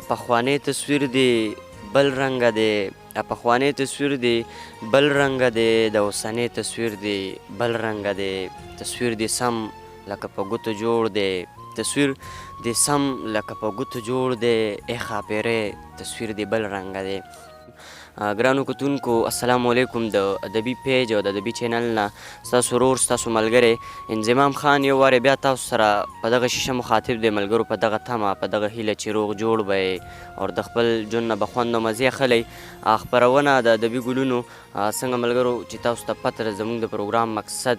پخوانی تصویر دی بل رنګه دی، پخوانی تصویر دی بل رنګه دی، د اوسنی تصویر دی بل رنګه دی. تصویر دی سم لکه په ګوتو جوړ دی، تصویر دی سم لکه په ګوتو جوړ دی، ای ښاپیرۍ تصویر دی بل رنګه دی. ګرانو کتونکو السلام علیکم. د ادبي پیج او د ادبي چینل نه ستاسو ورور ستاسو ملګری انضمام خان یو وارې بیا تاسو سره په دغه شیشه مخاطب دی ملګرو، په دغه تمه په دغه هیله چې روغ جوړ به یې او د خپل ژوند نه به خوند او مزې اخلی. خپرونه د ادبي ګلونو څنګه ملګرو چې تاسو ته پته ده زموږ د پروګرام مقصد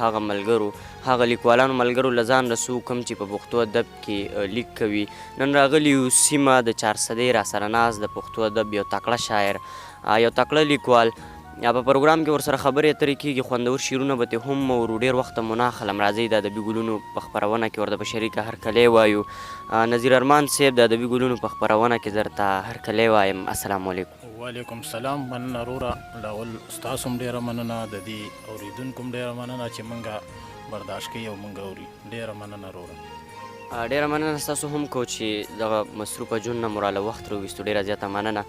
هغه ملګرو هغه لیکوالانو ملګرو له ځان رسو کوم چې په پښتو ادب کې لیک کوي. نن راغلي یو سیمه د چارسدۍ راسره ناست د پښتو ادب یو تکړه شاعر یو تکړه لیکوال په پروګرام کې ورسره خبرې اترې کېږي، خوندور شعرونه به ترې هم اورو. ډېر وخته مو نه اخلم، راځئ د ادبي ګلونو په خپرونه کې ورته په شریکه هرکلی وایو. نظیر ارمان صاحب د ادبي ګلونو په خپرونه کې درته هرکلی وایم. السلام علیکم. وعلیکم السلام. مننه وروره، لاول ستاسو هم ډېره مننه، د دې اورېدونکو هم ډېره مننه چې موږ برداشت کوي او موږ اوري. ډېره مننه وروره. ډېره مننه ستاسو هم کو چې دغه مصروفه ژوند نه مو راله وخت راوویستو، ډېره زیاته مننه.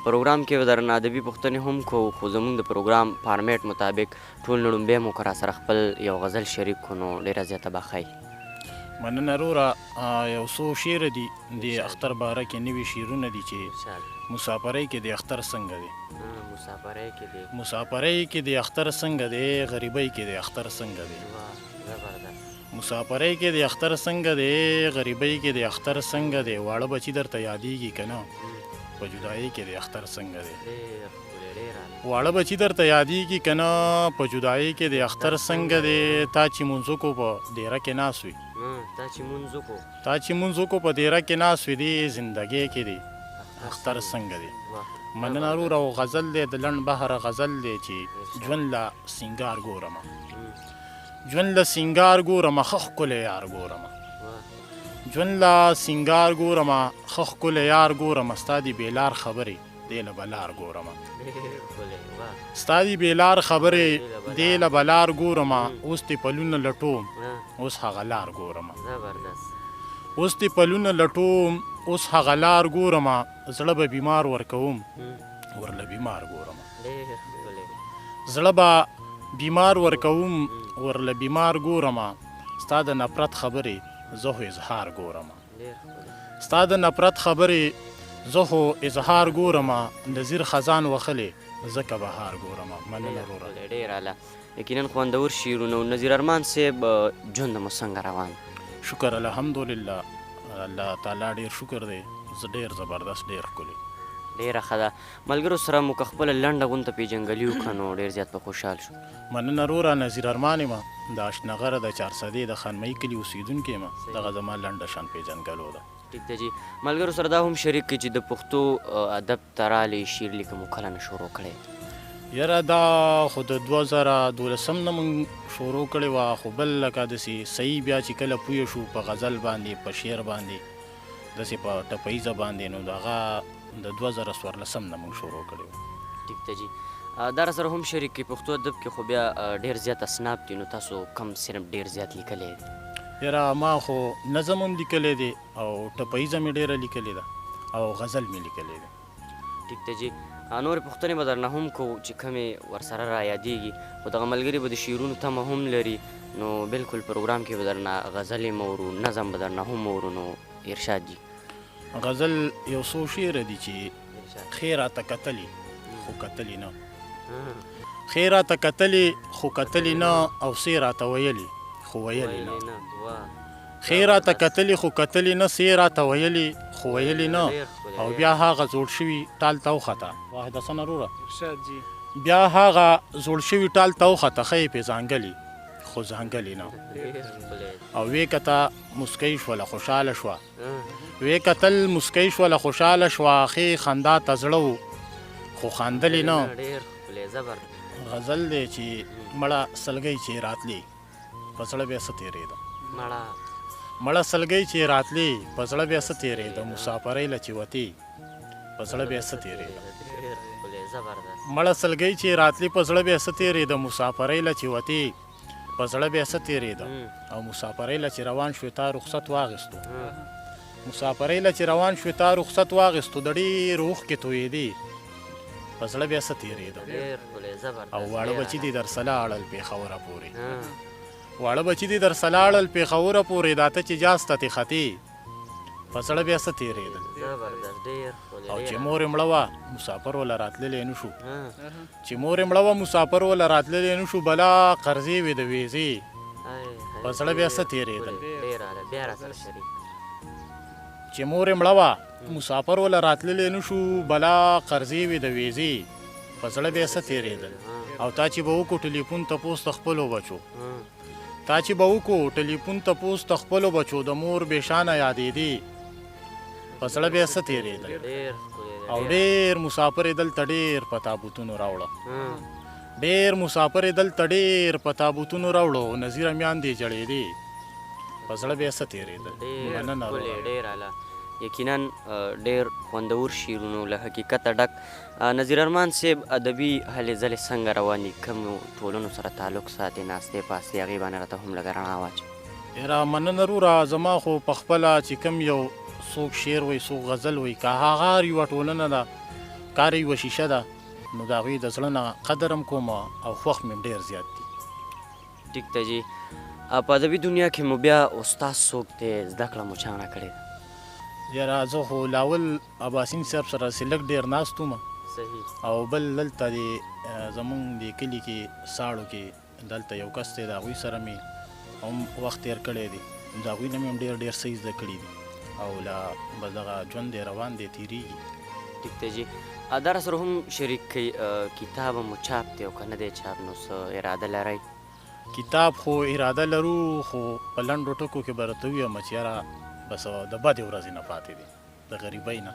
پروګرام کې به درنه ادبي پوښتنې هم کوو، خو زموږ د پروګرام فارمیټ مطابق ټول لړومبی مو که راسره خپل یو غزل شریک کړو نو ډېره زیاته به ښایي. مننه وروره. یو څو شعر دي د اختر باره کې، نوي شعرونه دي چې مسافرۍ کې د اختر څنګه دی، مسافرۍ کې د اختر څنګه دی، غریبۍ کې د اختر څنګه دی، مسافرۍ کې د اختر څنګه دی، غریبۍ کې د اختر څنګه دی، واړه بچي درته یادېږي که نه په جدایۍ کې د اختر څنګه دی، واړه بچي درته یادېږي که نه په جدایۍ کې د اختر څنګه دی، تا چې مونځوکو په دیره کې ناست وي، تا چې مونځوکو په دیره کې ناست وي، دې زندګۍ کې دی اختر څنګه دی. مننه وروره. او غزل دی د لنډ بحر غزل دی چې ژوند له سینګار ګورمه، ژوند له سینګار ګورمه ښه ښکلی یار ګورمه، ژوند له سینګار ګورمه ښه ښکلی یار ګورمه، ستا دې بېلار خبرې دې له بلار ګورمه، ستا دې بېلار خبرې دې له بلار ګورمه، اوس دې پلونه لټوم اوس هغه لار ګورمه، اوس دې پلونه لټوم اوس هغه لار ګورمه، زړه به بیمار ورکوم ورله بیمار ګورمه، زړه به بیمار ورکوم ورله بیمار ګورمه، ستا د نفرت خبرې زه خو اظهار ګورمه، ستا د نفرت خبرې زه خو اظهار ګورمه، نظیر خزان وخلې ځکه بهار ګورمه. مننه وروره. ډېر اعلی، یقینا خوندور شعرونه. نظیر ارمان صاحب ژوند مو څنګه روان؟ شکر الحمدلله، الله تعالی ډېر شکر دی، زه ډېر زبردست ډېر ښکلی. ډېره ښه ده. ملګرو سره مو که خپله لنډه غونته پېژنګلي وکړه نو ډېر زیات به خوشحال شو. مننه وروره. نظیر ارمان یم، د اشنغره د چارسدې د خانمۍ کلي اوسېدونکی یم، دغه زما لنډه شان پېژنګلو ده. ټیک ده جي. ملګرو سره دا هم شریک کړي چې د پښتو ادب ته رالی شعر لیکه مو کله نه شروع کړی؟ یاره دا خو د 2012 نه مونږ شروع کړې وه، خو بل لکه داسې صحیح بیا چې کله پوه شو په غزل باندې په شعر باندې داسې په ټپیزه باندې، نو د هغه د 2014 نه مونږ شروع کړې وه. ټیک ده جي. دا راسره هم شریک کړي. پښتو ادب کې خو بیا ډېر زیات اسناد دي، نو تاسو کم صنف ډېر زیات لیکلی دی؟ یاره ما خو نظم هم لیکلی دی او ټپیزه مې ډېره لیکلې ده او غزل مې لیکلی دی. ټیک ده جي. نورې پوښتنې به درنه هم کوو چې کمې ورسره را یادېږي، خو دغه ملګري به د شعرونو تمه هم لري، نو بلکل پروګرام کې به درنه غزل هم اورو، نظم به درنه هم اورو. نو ارشاد جي. غزل یو څو شعر دي چې ښې راته کتلي خو کتلي نه، ښې راته کتلي خو کتلي نه، او څې راته ویلي خو ویلي نه، ښې راته کتلي خو کتلي نه، څې راته ویلي خو ویلي نه، او بیا هغه زوړ شوي ټال ته وخته. واحد حسن وروره. بیا هغه زوړ شوي ټال ته وخته، ښه یې پې ځانګلي خو ځانګلي نه، او ویې کته مسکی شوله خوشحاله شوه، ویې کتل مسکی شوله خوشحاله شوه، ښې خندا ته زړه و خو خندلې نه. غزل دی چې مړه سلګۍ چې راتلې په زړه بیا څه تېرېده، مړه سلګۍ چې راتلې په زړه بیا څه تېرېده، مسافرۍ له چې وتې په زړه بیا څه تېرېده، مړه سلګۍ چې راتلې په زړه بیا څه تېرېده، مسافرۍ له چې وتې په زړه بیا څه تېرېده، او مسافرۍ له چې روان شوې تا رخصت واخیستو مسافرۍ له چې روان شوې تا رخصت واخیستو د ډېر اوښکې تویېدې په زړه بیا څه تېرېده او واړه بچي دې در سره اړل پېښوره پورې واړه بچي دې در سره اړل پېښوره پورې دا ته چې جاز ته تې ختې په زړه بیا څه تېرېدل او چې مور یې مړه وه مسافر وله راتللی نه شو چې مور یې مړه وه مسافر وله راتللی نه شو بلا قرضې وې د ویزې په زړه بیا څه تېرېدل چې مور یې مړه وه مسافر وله راتللی نه شو بلا قرضې وې د ویزې په زړه بیا څه تېرېدل او تا چې به وکړو ټلیفون تپوس د خپلو بچو تا چې به وکړو ټلیفون تپوس د خپلو بچو د مور بېشانه یادېدې په زړه بیا څه تېرېدل او ډېر مسافر یې دلته ډېر په تابوتونو راوړه ډېر مسافر یې دلته ډېر په تابوتونو راوړو نظیره میاندې جړېدې په زړه بیا څه تېرېدل مننه یقینا ډېر خوندور شعرونو له حقیقته ډک نظیر ارمان صاحب ادبي هلې ځلې څنګه روانې کومو ټولنو سره تعلق ساتې ناستې پاستې هغې باندې راته هم لږه رڼا واچوه یاره مننه روره زما خو په خپله چې کوم یو څوک شعر وایي څوک غزل وایي که هغه هر یوه ټولنه ده که هر یوه شیشه ده نو د هغوی د زړه نه قدر هم کوم او خوښ مې ډېر زیات دي ټیک ته جي په ادبي دنیا کې مو بیا استاد څوک دی زده کړه مو چا نه کړې ده یاره زه خو لاول اباسین صاحب سره سلک ډېر ناست وم او بل دلته د زمونږ د کلي کې ساړو کې دلته یو کس دی د هغوی سره مې هم وخت تېر کړی دی د هغوی نه مې هم ډېر څه زده کړي دي او لا بس دغه ژوند دی روان دی تېرېږي ټیک دی جي دا راسره هم شریک کوي کتاب مو چاپ دی او که نه دی چاپ نو څه اراده لرئ کتاب خو اراده لرو خو په لنډو ټکو کې به راته ووایم چې یاره بس د بدې ورځې نه پاتې دي د غریبۍ نه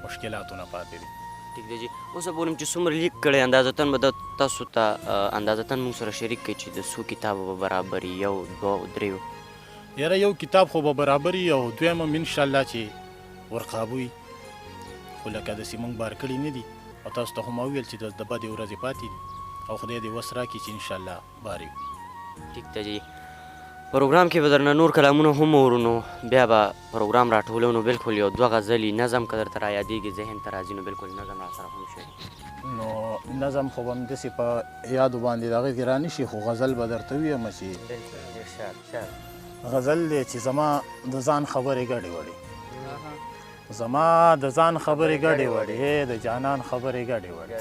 مشکلاتو نه پاتې دي ټیک دی جي اوس به بولم چې څومره لیک کړی اندازتن به تاسو ته اندازتن موږ سره شریک کړئ چې د څو کتابو به برابر یو دوه دریو یاره یو کتاب خو به برابر وي او دویم هم انشاءالله چې ورقابو وي خو لکه داسې موږ بار کړي نه دي او تاسو ته خو ما وویل چې د بدې ورځې پاتې دي او خدای دې وس راکړي چې انشاءالله بار وي ټیک ته جي پروګرام کې به درنه نور کلامونه هم اورو نو بیا به پروګرام راټولو نو بلکل یو دوه غزلي نظم که درته رایادېږي ذهن ته راځي نو بلکل نظم راسره هم شي نو نظم خو به همداسې په یادو باندې د هغې کې رانشي خو غزل به درته ووایم چې غزل دی چې زما د ځان خبرې ګډې وړې زما د ځان خبرې ګډې وړې د جانان خبرې ګډې وړې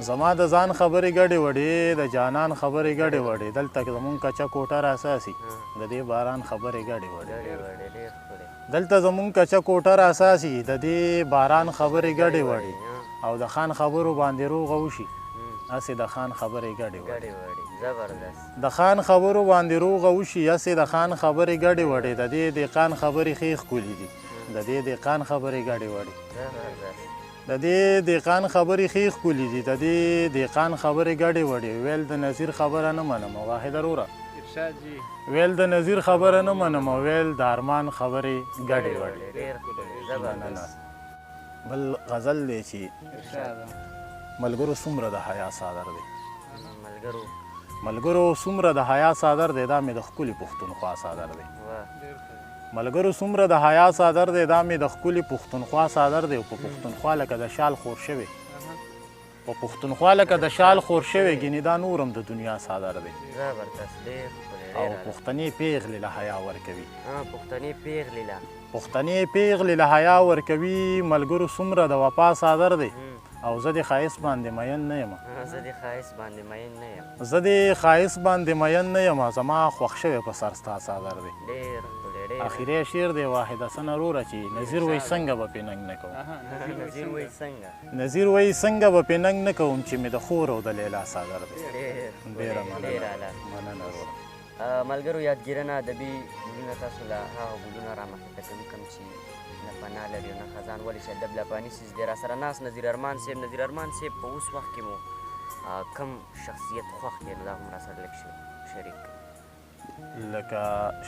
زما د ځان خبرې ګډې وړې د جانان خبرې ګډې وړې دلته زمونږ کچه کوټه راساسي د دې باران خبرې ګډې وړې دلته زمونږ کچه کوټه راساسي د دې باران خبرې ګډې وړې او د خان خبرو باندې روغه وشي هسې د خان خبرې ګډې وړې د خان خبرو باندې روغه وشي هسې د خان خبرې ګډې وړې د دې دهقان خبرې ښې ښکلي دي د دې دهقان خبرې ګډې وړې د دې دهقان خبرې ښې ښکلي دي د دې دهقان خبرې ګډې وړې ویل د نظیر خبره نه منم واحده روره ویل د نظیر خبره نه منم ویل د ارمان خبرې ګډې وړې بل غزل دی چې ملګرو څومره د حیا صادر دی ملګرو څومره د حیا صادر دی دا مې د ښکلي پښتونخوا صادر دی ملګرو څومره د حیا صادر دی دا مې د ښکلي پښتونخوا صادر دی او په پښتونخوا لکه د شال خور شوی په پښتونخوا لکه د شال خور شوی ګینې دا نور هم د دنیا صادر دی او پښتنې پیغلې له حیا ورکوي پښتنې پیغلې له حیا ورکوي ملګرو څومره د وفا صادر دی او زه د ښایست باندې مین نه یم زه د ښایست باندې مین نه یم زما خوښ شوی په سر ستا صادر دی اخري شعر دی واحده سنه روره چې نظیر وایي څنګه به پې ننګ نه کوم نظیر وایي څنګه به پې ننګ نه کوم چې مې د خور او د لیلا صادر دی ډېره مننه روره ملګرو یادګیرنه ادبي ګلونه تاسو له هغه ګلونه رامخته کوي کوم چې نه پناه لري او نه خزان ولې شدب لپاني څیز دی راسره ناست نظیر ارمان صاحب په اوس وخت کې مو کم شخصیت خوښ دی نو دا هم راسره لږ شریک لکه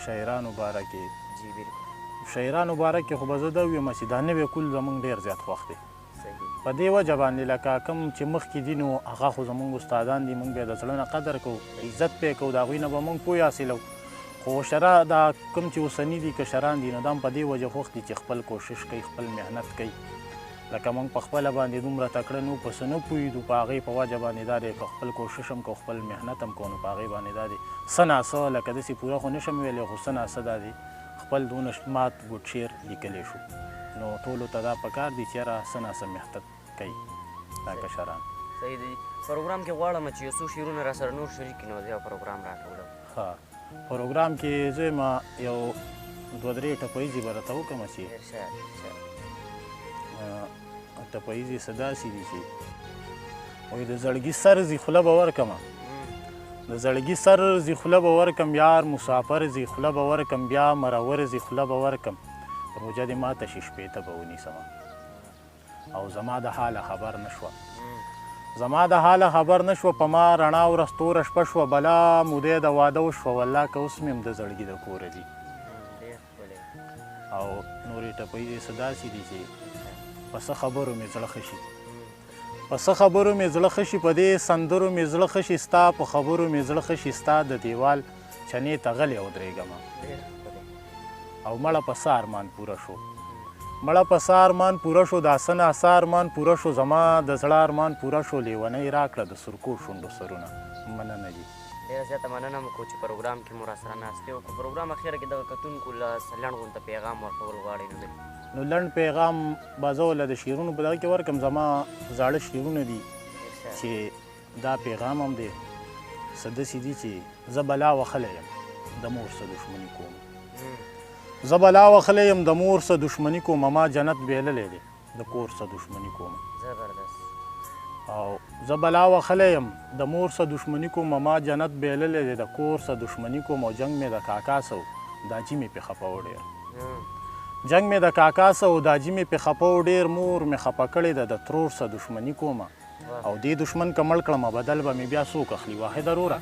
شاعرانو باره کې شاعرانو باره کې خو به زه دا ووایم چې دا نوی کول زموږ ډېر زیات خوښ دی په دې وجه باندې لکه کوم چې مخکې دي نو هغه خو زموږ استادان دي موږ بیا د زړه نه قدر کوو عزت پې کوو د هغوی نه به موږ پوه حاصلو خو شره دا کوم چې اوسني دي کشران دي نو دا هم په دې وجه خوښ دي چې خپل کوشش کوي خپل محنت کوي لکه موږ په خپله باندې دومره تکړه نو په څه نه پوهېدو په هغې په وجه باندې دا دی که خپل کوشش هم کو خپل محنت هم کو نو په هغې باندې دا دی څه ناڅه لکه داسې پوره خو نشم ویلی خو څه ناڅه دا دی خپل دونه مات ګوډ شعر لیکلی شو نو ټولو ته دا پکار دي چې یاره څه ناڅه محنت کوي دا کشران صحیح دی پروګرام کې غواړم چې یو څو شعرونه را سره نور شریک کړي نو زه یو پروګرام راټولم ښه پروګرام کې زه ما یو دوه درې ټپیزې به راته وکړم چې ټپیزې څه داسې دي چې وایي د زړګي سر زی خوله به ورکمه د زړګي سر زی خوله به ورکم یار مسافر زی خوله به ورکم بیا مرور زی خوله به ورکم روژه دې ماته شي شپې ته به ونیسمه او زما د حاله خبر نه شوه زما د حاله خبر نه شوه په ما رڼا ورځ توره شپه شوه بلا مودی د واده وشوه والله که اوس مې هم د زړګي د کوره دي او نورې ټپیزې څه داسې دي چې په څه خبرو مې زړه ښه شي په څه خبرو مې زړه ښه شي په دې سندرو مې زړه ښه شي ستا په خبرو مې زړه ښه شي ستا د دیوال چنې ته غلی ودرېږمه او مړه په څه ارمان پوره شو مړه په څه ارمان پوره شو دا څه ناڅه ارمان پوره شو زما د زړه ارمان پوره شو لیونۍ راکړه د سرکو شونډو سرونه مننه دي ډېره زیاته مننه مو کوم چې پروګرام کې مو راسره ناستې وکړو پروګرام اخیره کې دغه کتونکو له لنډ غونته پیغام ورکول غواړئ نو لنډ پیغام به زه ورله د شعرونو په دغه کې ورکړم زما زاړه شعرونه دي چې دا پیغام هم دی څه داسې دي چې زه بلا وښلی یم د مور څه دښمني کوم زه بلا وښلی یم د مور څه دښمني کوم ما جنت بیللی دی د کور څه دښمني کوم زبردست او زه بلا وښلی یم د مور څه دښمني کوم ما جنت بیللی دی د کور څه دښمني کوم او جنګ مې د کاکا څه و داجي مې پې خفه و ډېر جنګ مې د کاکا څه و داجي مې پې خفه و ډېر مور مې خفه کړې ده د ترور څه دښمني کومه او دې دښمن که مړ کړمه بدل به مې بیا څوک اخلي واحده وروره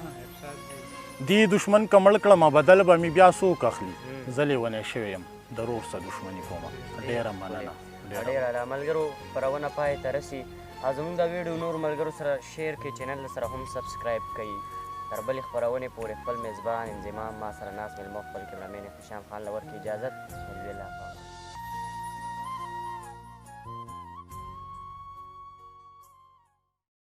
دې دښمن که مړ کړمه بدل به مې بیا څوک اخلي زه لیونی شوی یم د رور څه دښمني کومه ډېره مننه ډېره د ملګرو خپرونه پای ته رسي او زموږ دا ویډیو نور ملګرو سره شیر کړئ چینل سره هم سبسکرایب کوي تر بلې خپرونې پورې خپل میزبان انضمام ما سره ناست مېلمه خپل کیمرامین احتشام خان له ورکړي اجازت الوی الله